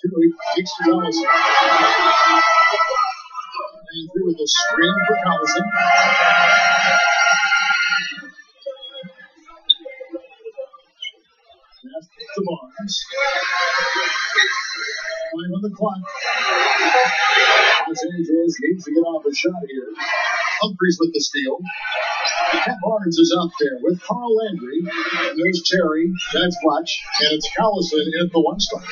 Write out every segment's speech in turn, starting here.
Terry kicks to Collison. And through with the screen for Collison. Pass to Barnes. 5 on the clock. Los Angeles needs to get off a shot here. Humphries with the steal. Cat Barnes is out there with Carl Landry. And there's Terry. That's Fletch. And it's Collison at the 1 spot.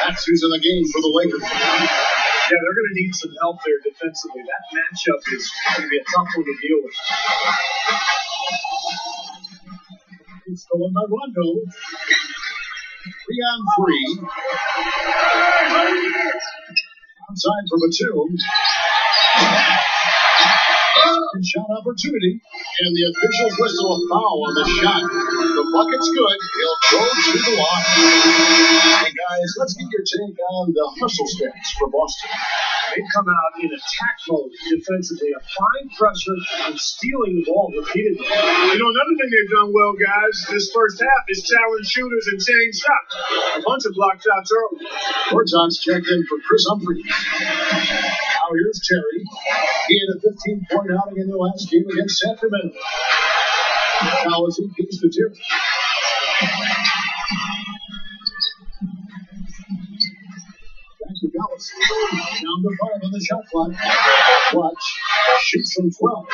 That's who's in the game for the Lakers. Yeah, they're going to need some help there defensively. That matchup is going to be a tough one to deal with. It's stolen by Rondo. 3-on-3. Outside for Batum. Second shot opportunity. And the officials whistle a foul on the shot. The bucket's good. He'll go to the line. Hey, guys, let's get your take on the hustle stats for Boston. They've come out in attack mode defensively, applying pressure and stealing the ball repeatedly. You know, another thing they've done well, guys, this first half is challenge shooters and change shots. A bunch of block shots early. Horton's checked in for Chris Humphries. Now here's Terry. He had a 15-point outing in their last game against Sacramento. Collison keeps the Terry. Down to 5 on the shot clock. Watch. Shoots from 12.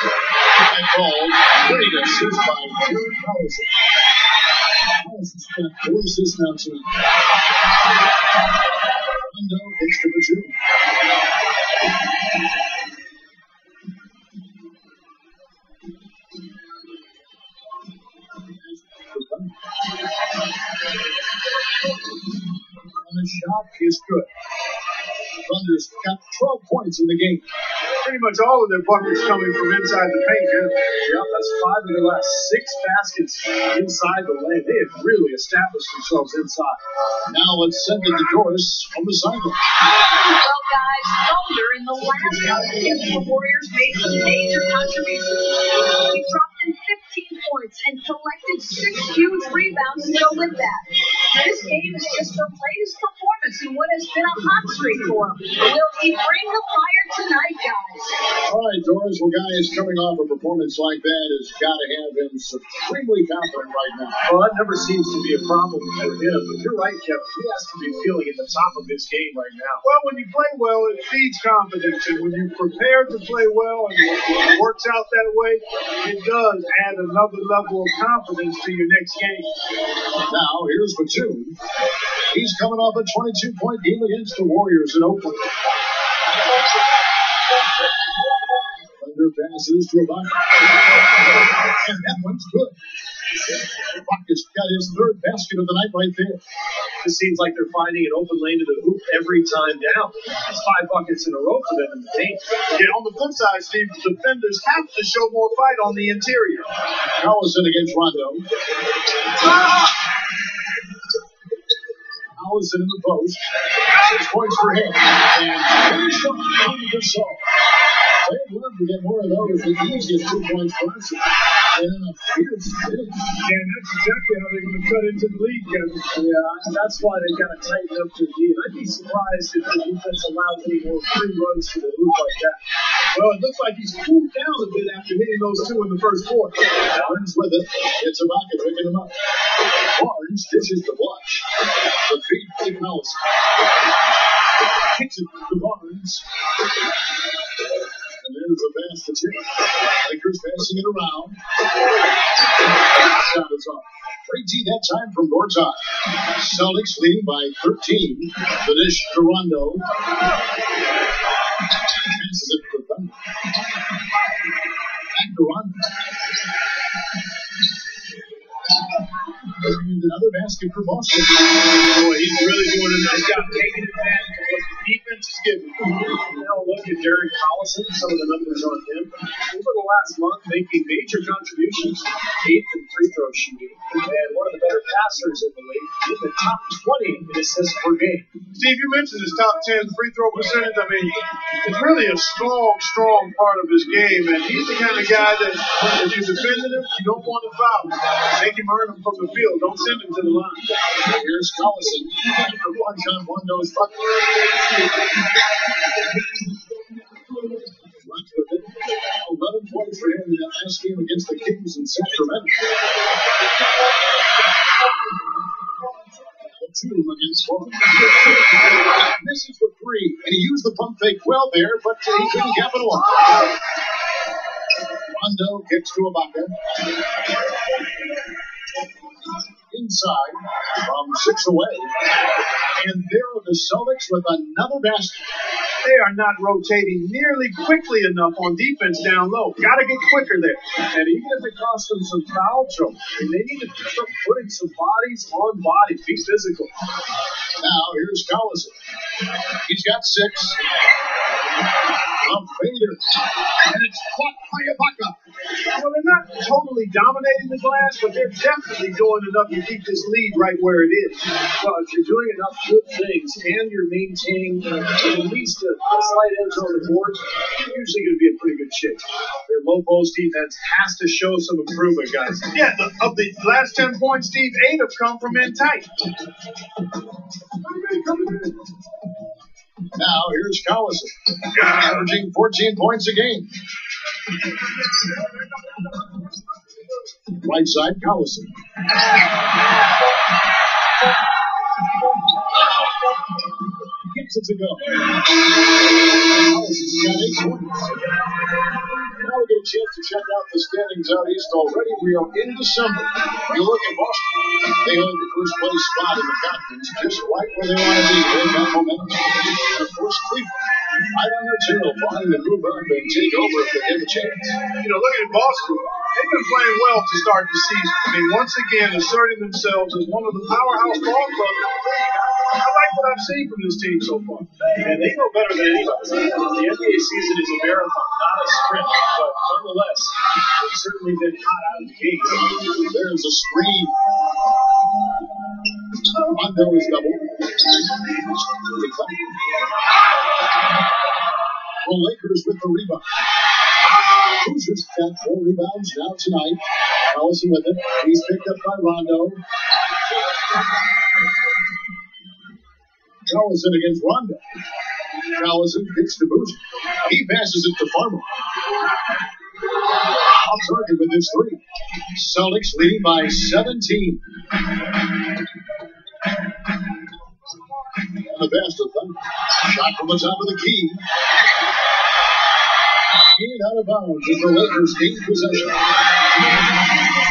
And called. Great assist by Jared Collison. Collison's got 4 assists now tonight. Rondo hits to Batum. And the shot is good. Thunder's got 12 points in the game. Pretty much all of their buckets coming from inside the paint. Yep, that's 5 of their last 6 baskets inside the lane. They have really established themselves inside. Now let's send it to Doris on the sideline. Well, guys, Thunder in the last outing against the Warriors made some major contributions. He dropped in 15 points and collected 6 huge rebounds to go with that. This game is just the latest performance in what has been a hot streak for him. Will he bring the fire tonight, guys? All right, Doris. Well, guys, coming off a performance like that has got to have him supremely confident right now. Well, that never seems to be a problem for him. But you're right, Kevin. He has to be feeling at the top of his game right now. Well, when you play well, it feeds confidence. And when you prepare to play well and it works out that way, it does add another level of confidence to your next game. Now, here's Batum. He's coming off a 22-point game against the Warriors in Oakland. Thunder passes to Ibaka. And that one's good. Ibaka's got his 3rd basket of the night right there. It seems like they're finding an open lane to the hoop every time down. It's 5 buckets in a row for them in the paint. Yeah, on the flip side, Steve, the defenders have to show more fight on the interior. Collison against Rondo. Collison in the post. 6 points for him. And finish up on Gasol. They'd love to get more of those. The easiest 2 points for us. And in a fierce finish. And that's exactly how they're going to cut into the lead, Kevin. Yeah, that's why they got to tighten up their D. And I'd be surprised if the defense allows any more free runs to the hoop like that. Well, it looks like he's cooled down a bit after hitting those 2 in the first quarter. Barnes with it. It's Ibaka picking him up. Barnes dishes the blush. The feed to Collison. Kicks it to Barnes. And there's a pass to Terry. Lakers passing it around. Shot is off. 3T that time from Gortat. Celtics leading by 13. The dish to Rondo. Passes it to Thunder. Back to Rondo. And another basket for Boston. Boy, he's really doing a nice job taking advantage of what the defense is giving. Now, look look at Derek Collison, some of the numbers on him, over the last month, making major contributions, 8th in free throw shooting, and one of the better passers in the league, in the top 20 in assists per game. Steve, you mentioned his top 10 free throw percentage. I mean, it's really a strong part of his game, and he's the kind of guy that if you're defending him, you don't want to foul him. Make him earn him from the field. Don't send him to the line. Here's Collison. After one shot, one goes Buckner. Runs with it. 11 points for him in that last game against the Kings in Sacramento. 2 against 4. Misses the 3, and he used the pump fake well there, but he couldn't capitalize. Rondo kicks to Ibaka. Inside from 6 away. And there are the Celtics with another basket. They are not rotating nearly quickly enough on defense down low. Got to get quicker there. And even if it costs them some foul trouble, they need to start putting some bodies on bodies. Be physical. Now here's Collison. He's got 6. A fader. And it's caught by Ibaka. Well, they're not totally dominating the glass, but they're definitely doing enough to keep this lead right where it is. Well, if you're doing enough good things and you're maintaining at least a slight edge on the board, you're usually going to be in pretty good shape. Their low post defense has to show some improvement, guys. Yeah, of the last 10 points, Steve, 8 have come from in tight. Now here's Collison, averaging 14 points a game. Right side, Collison. Gets it to go. Collison's got 8 points. Now we get a chance to check out the standings out east already. We are in December. You look at Boston. They hold the first place spot in the conference, just right where they want to be. They've got momentum. And of course, Cleveland, right on their tail, wanting to move up and take over if they get a chance. You know, looking at Boston, they've been playing well to start the season. I mean, once again, asserting themselves as one of the powerhouse ball clubs in the league. I like what I've seen from this team so far. And they know better than anybody. The NBA season is a marathon, not a sprint. But nonetheless, they've certainly been hot out of the gate. There's a screen. Rondo is double. The Lakers with the rebound. Hoosiers got 4 rebounds now tonight. Collison with it. He's picked up by Rondo. Collison against Rondo. Collison gets to Boozer. He passes it to Farmer. Off target with his 3. Celtics leading by 17. And the best of them. Shot from the top of the key. And out of bounds as the Lakers gain possession.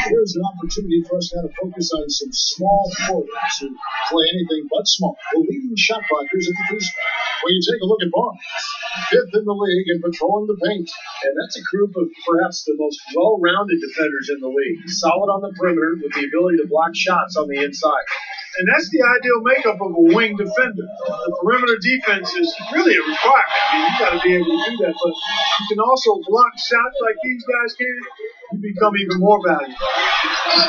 Here's an opportunity for us now to focus on some small forwards who play anything but small. The leading shot blockers at the free throw. When you take a look at Barnes, 5th in the league in patrolling the paint. And that's a group of perhaps the most well-rounded defenders in the league. Solid on the perimeter with the ability to block shots on the inside. And that's the ideal makeup of a wing defender. The perimeter defense is really a requirement. I mean, you got to be able to do that, but you can also block shots like these guys can. You become even more valuable.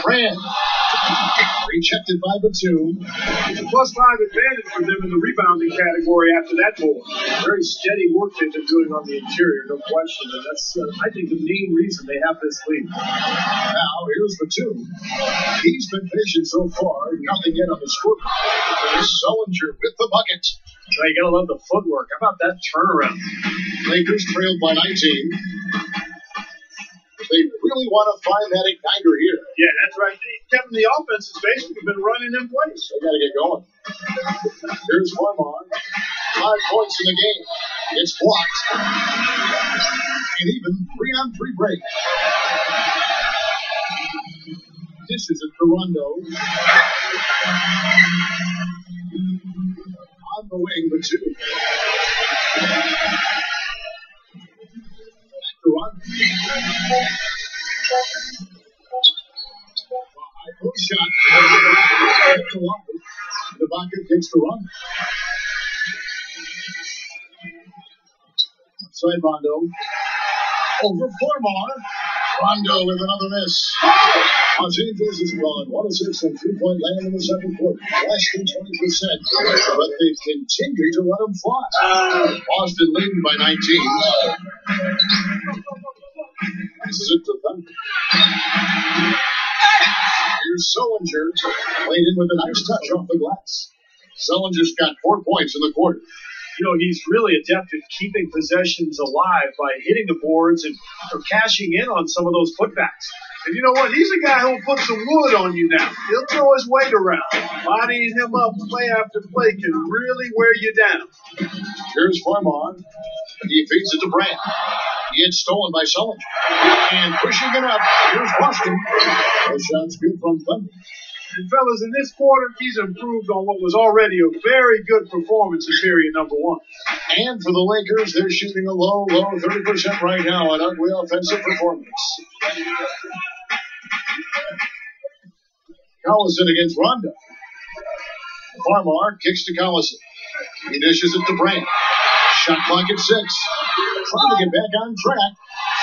Rand rejected by Batum. It's a +5 advantage for them in the rebounding category after that goal. Very steady work they've been doing on the interior, no question. And that's, I think, the main reason they have this lead. Now, here's Batum. He's been patient so far. Nothing yet on the scoreboard. Sullinger with the bucket. Now, you got to love the footwork. How about that turnaround? Lakers trailed by 19. They really want to find that igniter here. Yeah, that's right. Kevin, the offense has basically been running in place. They got to get going. Here's Farmar. 5 points in the game. It's blocked. And even 3-on-3 break. Dishes it to Rondo. On the wing, but 2. Post shot. The bucket takes to run. Side Rondo. Over Farmar. Rondo with another miss. Los Angeles is gone 1-6 from three-point land in the second quarter. Less than 20%. But they continue to let them fly. Boston leading by 19. This is it to Thunder. Here's Sullinger. Played in with a nice touch off the glass. Sullinger's got 4 points in the quarter. You know, he's really adept at keeping possessions alive by hitting the boards and cashing in on some of those putbacks. And you know what? He's a guy who'll put some wood on you now. He'll throw his weight around. Bodying him up play after play can really wear you down. Here's Farmar. He feeds it to Brand. He gets stolen by Sullinger. And pushing it up, here's Boston. Those shots good from Thunder. And fellas, in this quarter, he's improved on what was already a very good performance in period number one. And for the Lakers, they're shooting a low 30% right now on ugly offensive performance. Collison against Rondo. Farmar kicks to Collison. He dishes it to Brand. Shot clock at 6. Trying to get back on track.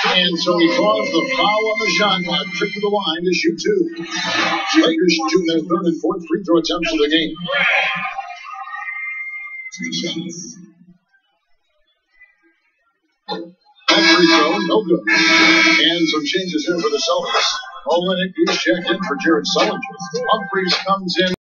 And so he draws the foul on the shot clock. Trip to the line to shoot 2. Lakers shooting their third and fourth free throw attempts of the game. That free throw, no good. And some changes here for the Celtics. Olynyk is checked in for Jared Sullinger. Humphries comes in.